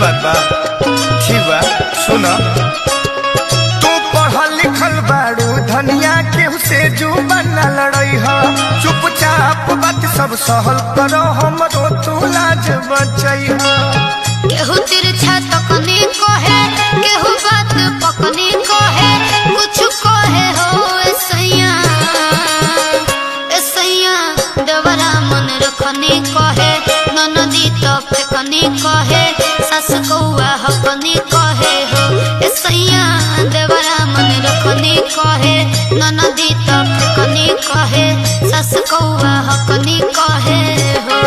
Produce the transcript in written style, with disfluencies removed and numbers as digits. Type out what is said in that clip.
बात बा ठीक बा सुन तू पढ़ल लिखल बारू धनिया केहू से जुबान न लड़ई ह चुपचाप बात सब सहल करो हमरो तू लाज बचई ह केहू तिरछा तकनी कहे केहू बात पकनी कहे कुछ कहे हो ऐसैया ऐसैया देवरा मन रखनी कहे ननदी तो फेकनी कहे सास कौआ हकनी कहे हो ऐसैया देवरा मन रखनी कहे ननदी तो फेकनी कहे सास कौआ हकनी कहे हो।